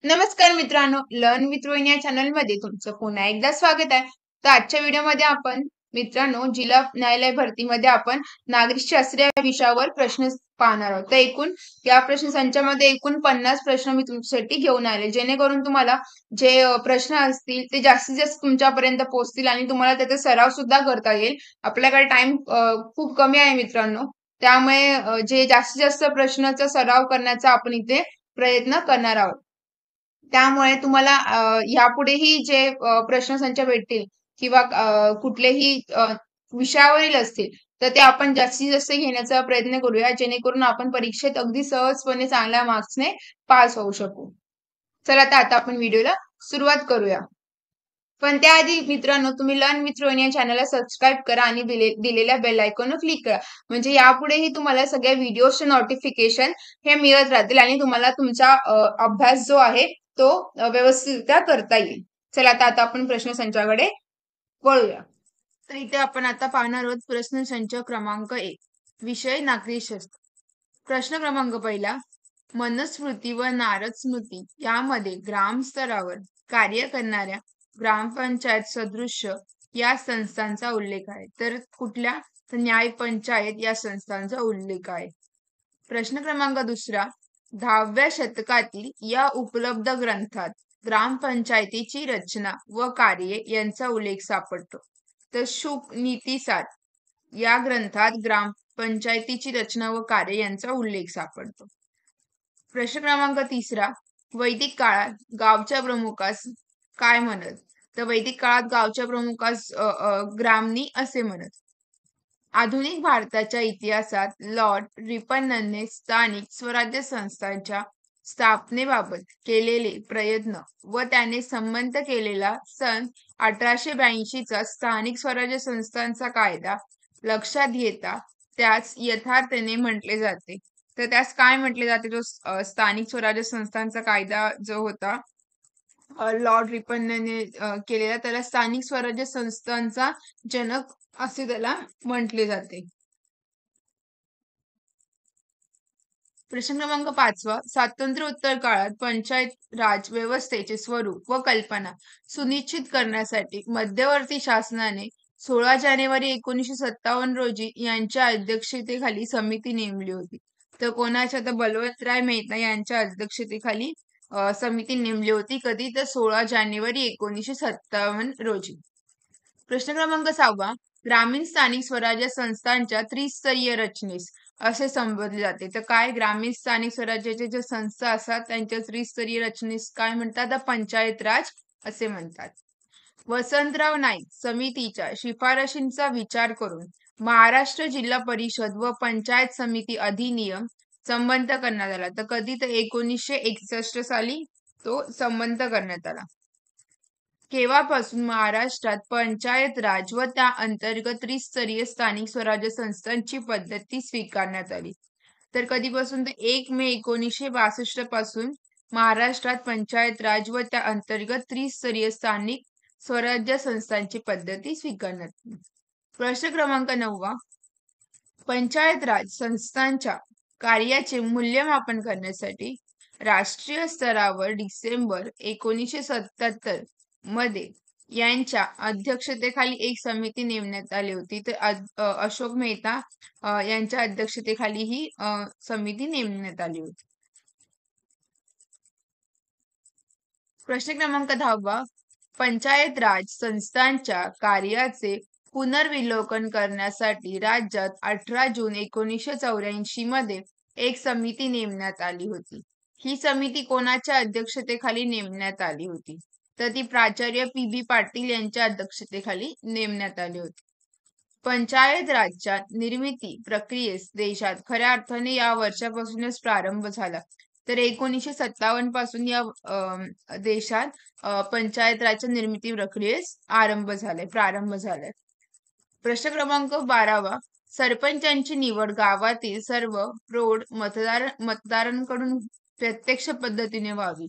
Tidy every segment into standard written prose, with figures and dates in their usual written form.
नमस्कार मित्रांनो, learn with Rohini या चॅनलमध्ये तुमचं पुन्हा एकदा स्वागत आहे. तर आजच्या व्हिडिओमध्ये आपण मित्रांनो जिल्हा न्यायालय भरतीमध्ये आपण नागरिक शास्त्र या विषयावर प्रश्न पाहणार आहोत. तर या प्रश्न संचामध्ये एकूण 50 प्रश्न मी तुमच्यासाठी घेऊन आले, जेणेकरून तुम्हाला जे प्रश्न असतील ते जास्तीत जास्त तुमच्यापर्यंत पोहोचतील आणि तुम्हाला त्याचा सराव सुद्धा करता येईल. आपल्याकडे टाइम खूप कमी आहे मित्रांनो, त्यामुळे जे जास्तीत जास्त प्रश्नाचा सराव करण्याचा आपण इथे प्रयत्न करणार आहोत. त्यामुळे तुम्हाला यापुढेही जे प्रश्नसंच भेटतील किंवा कुठलेही विषयावरील असतील, तर ते आपण जास्तीत जास्त घेण्याचा प्रयत्न करूया, जेणेकरून आपण परीक्षेत अगदी सहजपणे चांगल्या मार्क्सने पास होऊ शकू. चला तर आता आपण व्हिडिओला सुरुवात करूया. पण त्याआधी मित्रांनो, तुम्ही लर्न विथ रोहिणी या चॅनलला सबस्क्राईब करा आणि दिलेल्या बेल आयकॉनवर क्लिक करा. म्हणजे यापुढेही तुम्हाला सगळ्या व्हिडिओचे नोटिफिकेशन हे मिळत राहतील आणि तुम्हाला तुमचा अभ्यास जो आहे तो व्यवस्थितरित्या करता येईल. चला तर आता आपण प्रश्नसंचाकडे वळूया. तर इथे आपण आता पाहणार आहोत प्रश्नसंच क्रमांक 1, विषय नागरिक शास्त्र. प्रश्न क्रमांक पहिला, मनुस्मृती व नारद स्मृती यामध्ये ग्राम स्तरावर कार्य करणाऱ्या ग्रामपंचायत सदृश्य या संस्थांचा उल्लेख आहे. तर कुठल्या? तर न्याय पंचायत या संस्थांचा उल्लेख आहे. प्रश्न क्रमांक दुसरा, 10व्या शतकातील या उपलब्ध ग्रंथात ग्रामपंचायतीची रचना व कार्ये यांचा उल्लेख सापडतो. तर शुक नीतीसार या ग्रंथात ग्रामपंचायतीची रचना व कार्य यांचा उल्लेख सापडतो. प्रश्न क्रमांक तिसरा, वैदिक काळात गावच्या प्रमुखास काय म्हणत? तर वैदिक काळात गावच्या प्रमुखास ग्रामनी असे म्हणत. आधुनिक भारताच्या इतिहासात लॉर्ड रिपनने स्थानिक स्वराज्य संस्थांच्या स्थापनेबाबत केलेले प्रयत्न व त्याने संमत केलेला सन 1882चा स्थानिक स्वराज्य संस्थांचा कायदा लक्षात घेता त्यास यथार्थने म्हटले जाते. तर त्यास काय म्हटले जाते? तो स्थानिक स्वराज्य संस्थांचा कायदा जो होता लॉर्ड रिपनने केलेला, त्याला स्थानिक स्वराज्य संस्थांचा जनक असे त्याला म्हटले जाते. प्रश्न क्रमांक 5, स्वातंत्र्योत्तर काळात पंचायत राज व्यवस्थेचे स्वरूप व कल्पना सुनिश्चित करण्यासाठी मध्यवर्ती शासनाने 16 जानेवारी 1957 रोजी यांच्या अध्यक्षतेखाली समिती नेमली होती. तर कोणाच्या? तर बलवंतराय मेहता यांच्या अध्यक्षतेखाली समिती नेमली होती. कधी? तर 16 जानेवारी 1957 रोजी. प्रश्न क्रमांक 6, ग्रामीण स्थानिक स्वराज्य संस्थांच्या त्रिस्तरीय रचनेस असे संबोधले जाते. तर काय? ग्रामीण स्थानिक स्वराज्याचे जे संस्था असतात त्यांच्या त्रिस्तरीय रचनेस काय म्हणतात? तर पंचायत राज असे म्हणतात. वसंतराव नाईक समितीच्या शिफारशींचा विचार करून महाराष्ट्र जिल्हा परिषद व पंचायत समिती अधिनियम संबंध करण्यात आला. तर कधी? तर 1961 साली तो संबंध करण्यात आला. केव्हापासून महाराष्ट्रात पंचायत राज व त्या अंतर्गत त्रिस्तरीय स्थानिक स्वराज्य संस्थांची पद्धती स्वीकारण्यात आली? तर कधीपासून? तर 1 मे 1962 पासून महाराष्ट्रात पंचायत राज व त्या अंतर्गत त्रिस्तरीय स्थानिक स्वराज्य संस्थांची पद्धती स्वीकारण्यात आली. प्रश्न क्रमांक 9, पंचायत राज संस्थांच्या कार्याचे मूल्यमापन करण्यासाठी राष्ट्रीय स्तरावर डिसेंबर 1977 मध्ये यांच्या अध्यक्षतेखाली एक समिती नेमण्यात आली होती. तर अशोक मेहता यांच्या अध्यक्षतेखाली ही समिती नेमण्यात आली होती. प्रश्न क्रमांक 10, पंचायत राज संस्थांच्या कार्याचे पुनर्विलोकन करण्यासाठी राज्यात 18 जून 1984 मध्ये एक समिती नेमण्यात आली होती. ही समिती कोणाच्या अध्यक्षतेखाली नेमण्यात आली होती? तर ती प्राचार्य पी.बी. पाटील यांच्या अध्यक्षतेखाली नेमण्यात आली होती. पंचायत राजच्या निर्मिती प्रक्रियेस देशात खऱ्या अर्थाने या वर्षापासूनच प्रारंभ झाला. तर 1957 पासून या देशात पंचायत राजच्या निर्मिती प्रक्रियेस प्रारंभ झालाय. प्रश्न क्रमांक 12, सरपंचांची निवड गावातील सर्व प्रौढ मतदारांकडून प्रत्यक्ष पद्धतीने व्हावी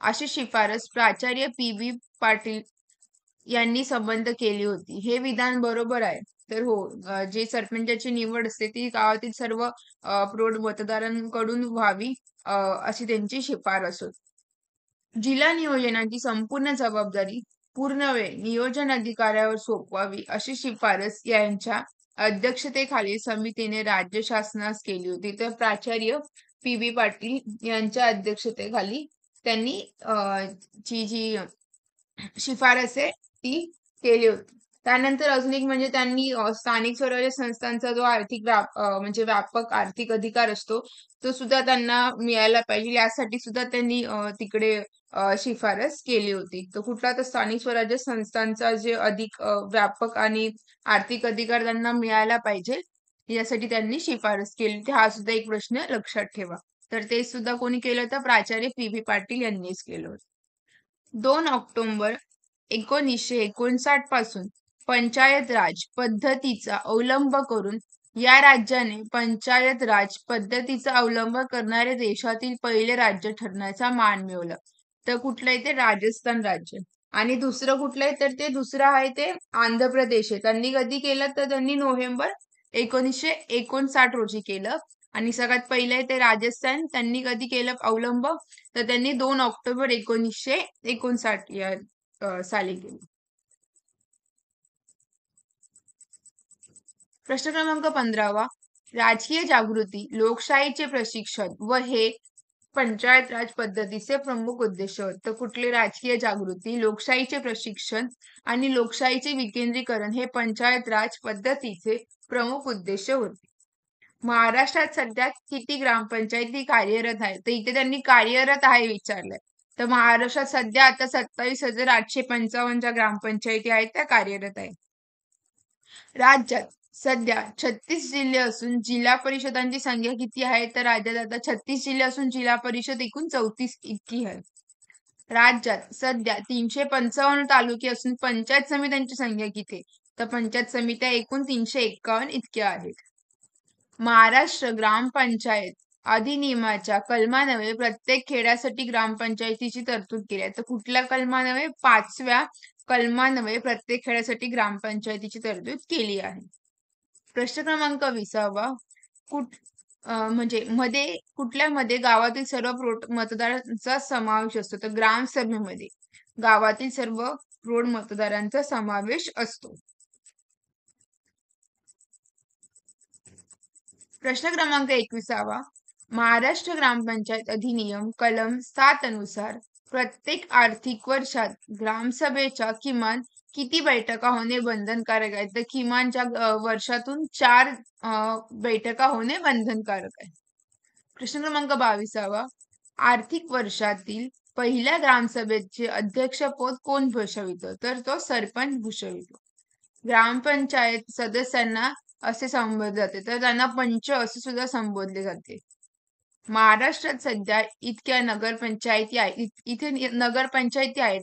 अशी शिफारस प्राचार्य पी.बी. पाटील यांनी संबंध केली होती. हे विधान बरोबर आहे? तर हो, जे सरपंचाची निवड असते ती गावातील सर्व प्रौढ मतदारांकडून व्हावी अशी त्यांची शिफारस होती. जिल्हा नियोजनाची संपूर्ण जबाबदारी पूर्ण वेळ नियोजन अधिकाऱ्यावर सोपवावी अशी शिफारस यांच्या अध्यक्षतेखाली समितीने राज्य शासनास केली होती. तर प्राचार्य पी. पाटील यांच्या अध्यक्षतेखाली त्यांनी जी शिफारस आहे ती केली होती. त्यानंतर अजून एक म्हणजे त्यांनी स्थानिक स्वराज्य संस्थांचा जो म्हणजे व्यापक आर्थिक अधिकार असतो तो सुद्धा त्यांना मिळायला पाहिजे यासाठी सुद्धा त्यांनी तिकडे शिफारस केली होती. तर कुठला तर स्थानिक स्वराज्य संस्थांचा जे अधिक व्यापक आणि आर्थिक अधिकार त्यांना मिळायला पाहिजे यासाठी त्यांनी शिफारस केली होती. हा सुद्धा एक प्रश्न लक्षात ठेवा. तर ते सुद्धा कोणी केलं तर प्राचार्य पी. पाटील यांनीच केलं होतं. 2 ऑक्टोबर 1959 पासून पंचायत राज पद्धतीचा अवलंब करून या राज्याने पंचायत राज पद्धतीचा अवलंब करणारे देशातील पहिले राज्य ठरण्याचा मान मिळवला. तर कुठलं आहे ते राजस्थान राज्य. आणि दुसरं कुठलं आहे तर ते दुसरं आहे ते आंध्र प्रदेश आहे. त्यांनी कधी केलं तर त्यांनी नोव्हेंबर 1959 रोजी केलं. आणि सगळ्यात पहिले ते राजस्थान त्यांनी कधी केलं अवलंब तर त्यांनी 2 ऑक्टोबर 1959 या साली केली. प्रश्न क्रमांक 15 राजकीय जागृती लोकशाहीचे प्रशिक्षण व हे पंचायत राज पद्धतीचे प्रमुख उद्देश होते. तर कुठले राजकीय जागृती लोकशाहीचे प्रशिक्षण आणि लोकशाहीचे विकेंद्रीकरण हे पंचायत राज पद्धतीचे प्रमुख उद्देश होते. महाराष्ट्रात सध्या किती ग्रामपंचायती कार्यरत आहे तर इथे त्यांनी कार्यरत आहे विचारलंय. तर महाराष्ट्रात सध्या आता 27,855 ज्या ग्रामपंचायती आहेत त्या कार्यरत आहेत. राज्यात सध्या 36 जिल्हे असून जिल्हा परिषदांची संख्या किती आहे तर राज्यात आता 36 जिल्हे असून जिल्हा परिषद एकूण 34 इतकी आहे. राज्यात सध्या 355 तालुके असून पंचायत समित्यांची संख्या किती तर पंचायत समित्या एकूण 351 इतक्या आहेत. महाराष्ट्र ग्रामपंचायत अधिनियमाच्या कलमान्वये प्रत्येक खेड्यासाठी ग्रामपंचायतीची तरतूद केली आहे. तर कुठल्या कलमान्वये 5व्या कलमान्वये प्रत्येक खेड्यासाठी ग्रामपंचायतीची तरतूद केली आहे. प्रश्न क्रमांक 20 म्हणजे कुठल्या मध्ये गावातील सर्व मतदारांचा समावेश असतो तर ग्रामसभेमध्ये गावातील सर्व प्रौढ मतदारांचा समावेश असतो. प्रश्न क्रमांक 21 महाराष्ट्र ग्रामपंचायत अधिनियम कलम 7 अनुसार प्रत्येक आर्थिक वर्षात ग्रामसभेच्या किमान किती बैठका होणे बंधनकारक आहे तर किमानच्या वर्षातून 4 बैठका होणे बंधनकारक आहे. प्रश्न क्रमांक 22 आर्थिक वर्षातील पहिल्या ग्रामसभेचे अध्यक्षपद कोण भूषवितो तर तो सरपंच भूषवितो. ग्रामपंचायत सदस्यांना असे संबोधले जाते तर त्यांना पंच असे सुद्धा संबोधले जाते. महाराष्ट्रात सध्या इतक्या नगरपंचायती आहेत इथे नगरपंचायती आहेत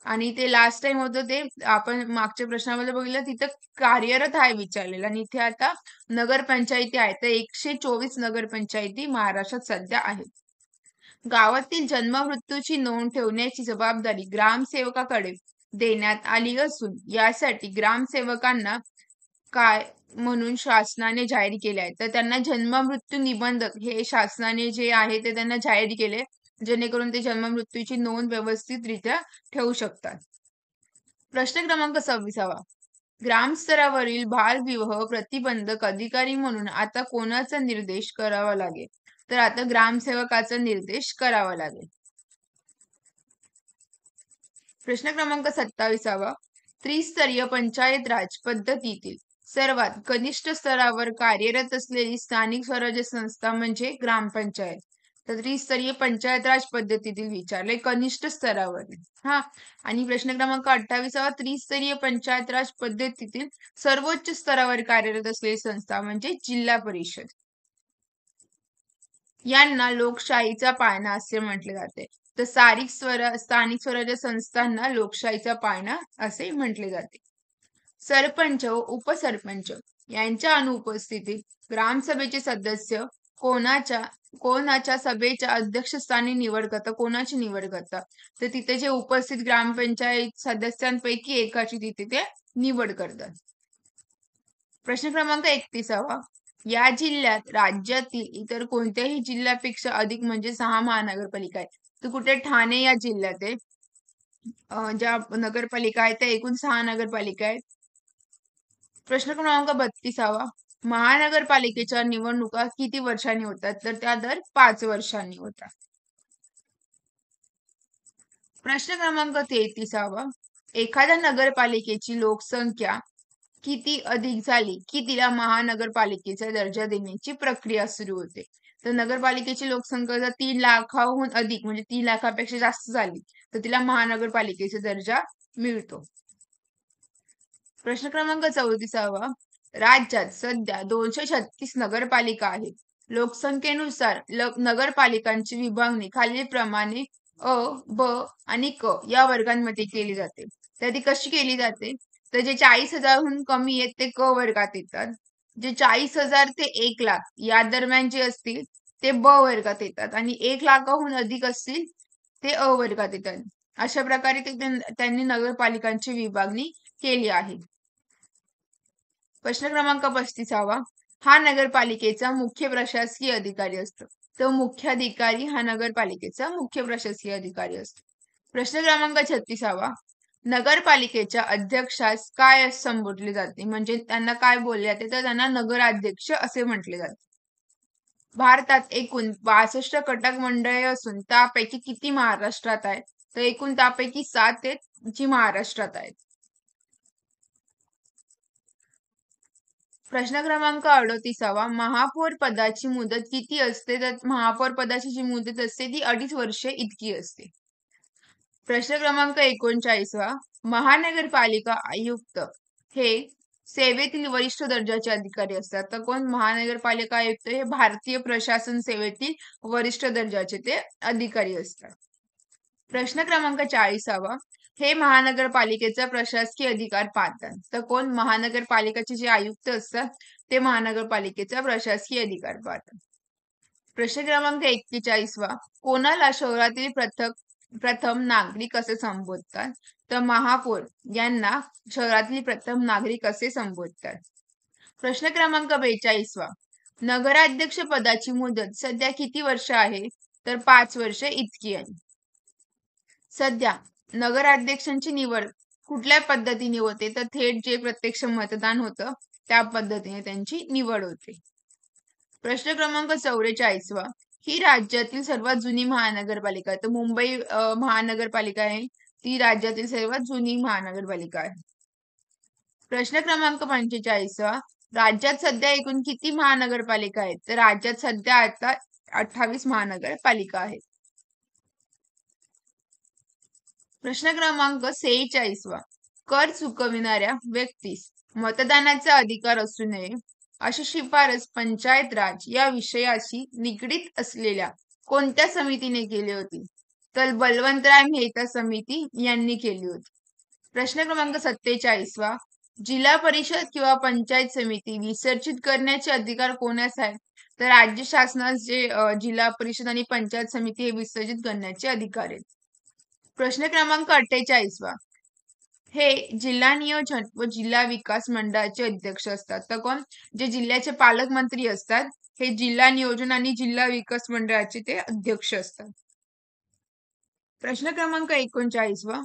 आणि ते लास्ट टाइम होतं ते आपण मागच्या प्रश्नामध्ये बघितलं तिथं कार्यरत आहे विचारलेलं आणि इथे आता नगरपंचायती आहेत तर 124 नगरपंचायती महाराष्ट्रात सध्या आहेत. गावातील जन्म मृत्यूची नोंद ठेवण्याची जबाबदारी ग्रामसेवकाकडे देण्यात आली असून यासाठी ग्रामसेवकांना काय म्हणून शासनाने जाहीर केले आहे तर त्यांना जन्म मृत्यू निबंधक हे शासनाने जे आहे ते त्यांना जाहीर केले जेणेकरून ते जन्म मृत्यूची नोंद व्यवस्थितरित्या ठेवू शकतात. प्रश्न क्रमांक 26 ग्रामस्तरावरील बालविवाह प्रतिबंधक अधिकारी म्हणून आता कोणाचा निर्देश करावा लागेल तर आता ग्रामसेवकाचा निर्देश करावा लागेल. प्रश्न क्रमांक 27 त्रिस्तरीय पंचायत राज पद्धतीतील सर्वात कनिष्ठ स्तरावर कार्यरत असलेली स्थानिक स्वराज्य संस्था म्हणजे ग्रामपंचायत. तर त्रिस्तरीय पंचायत राज पद्धतीतील विचारले कनिष्ठ स्तरावर. हा आणि प्रश्न क्रमांक 28 त्रिस्तरीय पंचायत राज पद्धतीतील सर्वोच्च स्तरावर कार्यरत असलेली संस्था म्हणजे जिल्हा परिषद. यांना लोकशाहीचा पाळणा असे म्हटले जाते. तर स्थानिक स्वराज्य संस्थांना लोकशाहीचा पाळणा असे म्हटले जाते. सरपंच व उपसरपंच यांच्या अनुपस्थितीत ग्रामसभेचे सदस्य कोणाच्या सभेच्या अध्यक्षस्थानी निवड करतात कोणाची निवड करतात तर तिथे जे उपस्थित ग्रामपंचायत सदस्यांपैकी एकाची तिथे ते निवड करतात. प्रश्न क्रमांक 31 या जिल्ह्यात राज्यातील इतर कोणत्याही जिल्ह्यापेक्षा अधिक म्हणजे 6 महानगरपालिका आहेत तर कुठे ठाणे या जिल्ह्यात आहे. ज्या नगरपालिका आहेत त्या एकूण 6 नगरपालिका आहेत. प्रश्न क्रमांक 32वा. महानगरपालिकेच्या निवडणुका किती वर्षांनी होतात? तर त्या दर 5 वर्षांनी होतात. प्रश्न क्रमांक 33वा. एखाद्या नगरपालिकेची लोकसंख्या किती अधिक झाली की तिला महानगरपालिकेचा दर्जा देण्याची प्रक्रिया सुरू होते. तर नगरपालिकेची लोकसंख्या जर 3 लाखाहून अधिक म्हणजे 3 लाखापेक्षा जास्त झाली तर तिला महानगरपालिकेचा दर्जा मिळतो. प्रश्न क्रमांक 34वा. राज्यात सध्या 236 नगरपालिका आहेत. लोकसंख्येनुसार नगरपालिकांची विभागणी खालीलप्रमाणे अ, ब आणि क या वर्गांमध्ये केली जाते. तर ती कशी केली जाते? तर जे 40,000हून कमी आहेत ते क वर्गात येतात. जे 40,000 ते 1,00,000 या दरम्यान जे असतील ते ब वर्गात येतात आणि 1,00,000हून अधिक असतील ते अ वर्गात येतात. अशा प्रकारे त्यांनी नगरपालिकांची विभागणी केली आहे. प्रश्न क्रमांक 35वा. हा नगरपालिकेचा मुख्य प्रशासकीय अधिकारी असतो. तो मुख्याधिकारी हा नगरपालिकेचा मुख्य प्रशासकीय अधिकारी असतो. प्रश्न क्रमांक 36वा. नगरपालिकेच्या अध्यक्षास काय संबोधले जाते? म्हणजे त्यांना काय बोलले जाते? तर त्यांना नगराध्यक्ष असे म्हटले जाते. भारतात एकूण 62 कटक मंडळे असून त्यापैकी किती महाराष्ट्रात आहेत? तर एकूण त्यापैकी 7 आहेत जी महाराष्ट्रात आहेत. प्रश्न क्रमांक 38वा. महापौर पदाची मुदत किती असते? तर महापौर पदाची जी मुदत असते ती 2.5 वर्षे इतकी असते. प्रश्न क्रमांक 39वा. महानगरपालिका आयुक्त हे सेवेतील वरिष्ठ दर्जाचे अधिकारी असतात. तर कोण? महानगरपालिका आयुक्त हे भारतीय प्रशासन सेवेतील वरिष्ठ दर्जाचे ते अधिकारी असतात. प्रश्न क्रमांक 40वा. हे महानगरपालिकेचा प्रशासकीय अधिकार पाहतात. तर कोण? महानगरपालिकेचे जे आयुक्त असतात ते महानगरपालिकेचा प्रशासकीय अधिकार पाहतात. प्रश्न क्रमांक 41वा. कोणाला शहरातील प्रथम नागरिक असे संबोधतात? तर महापौर यांना शहरातील प्रथम नागरिक असे संबोधतात. प्रश्न क्रमांक 42वा. नगराध्यक्ष पदाची मुदत सध्या किती वर्ष आहे? तर 5 वर्ष इतकी आहे. सध्या नगराध्यक्षांची निवड कुठल्या पद्धतीने होते? तर थेट जे प्रत्यक्ष मतदान होतं त्या पद्धतीने त्यांची निवड होते. प्रश्न क्रमांक 44वा. ही राज्यातील सर्वात जुनी महानगरपालिका आहे. तर मुंबई महानगरपालिका आहे ती राज्यातील सर्वात जुनी महानगरपालिका आहे. प्रश्न क्रमांक 45वा. राज्यात सध्या एकूण किती महानगरपालिका आहेत? तर राज्यात सध्या आता 28 महानगरपालिका आहेत. प्रश्न क्रमांक 46वा. कर चुकविणाऱ्या व्यक्तीस मतदानाचा अधिकार असू नये अशी शिफारस पंचायत राज या विषयाशी निगडीत असलेल्या कोणत्या समितीने केली होती? तर बलवंतराय मेहता समिती यांनी केली होती. प्रश्न क्रमांक 47वा. जिल्हा परिषद किंवा पंचायत समिती विसर्जित करण्याचे अधिकार कोणास आहे? तर राज्य शासनास जे जिल्हा परिषद आणि पंचायत समिती हे विसर्जित करण्याचे अधिकार आहेत. प्रश्न क्रमांक 48वा. हे जिल्हा नियोजन व जिल्हा विकास मंडळाचे अध्यक्ष असतात. तर कोण? जे जिल्ह्याचे पालकमंत्री असतात हे जिल्हा नियोजन आणि जिल्हा विकास मंडळाचे ते अध्यक्ष असतात. प्रश्न क्रमांक 39वा.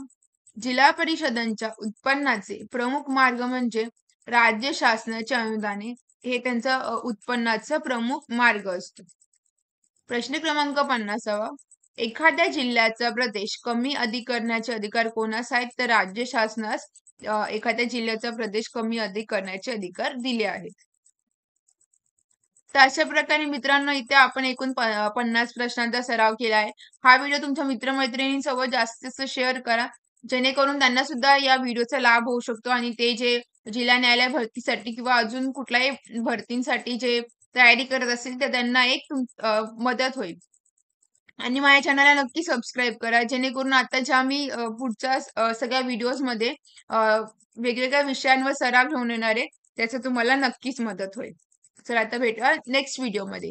जिल्हा परिषदांच्या उत्पन्नाचे प्रमुख मार्ग म्हणजे राज्य शासनाचे अनुदाने हे त्यांचा उत्पन्नाचा प्रमुख मार्ग असतो. प्रश्न क्रमांक 50वा. एखाद्या जिल्ह्याचा प्रदेश कमी अधिक करण्याचे अधिकार कोणास आहेत? तर राज्य शासनास एखाद्या जिल्ह्याचा प्रदेश कमी अधिक करण्याचे अधिकार दिले आहेत. तर अशा प्रकारे मित्रांनो इथे आपण एकूण 50 प्रश्नांचा सराव केला आहे. हा व्हिडिओ तुमच्या मित्रमैत्रिणींसोबत जास्तीत जास्त शेअर करा जेणेकरून त्यांना सुद्धा या व्हिडिओचा लाभ होऊ शकतो आणि ते जे जिल्हा न्यायालय भरतीसाठी किंवा अजून कुठल्याही भरतींसाठी जे तयारी करत असतील तर त्यांना एक मदत होईल. आणि माझ्या चॅनलला नक्की सबस्क्राईब करा जेणेकरून आता ज्या मी पुढच्या सगळ्या व्हिडिओजमध्ये वेगवेगळ्या विषयांवर सराव घेऊन येणार आहे त्याचं तुम्हाला नक्कीच मदत होईल. चला आता भेटूया नेक्स्ट व्हिडिओमध्ये.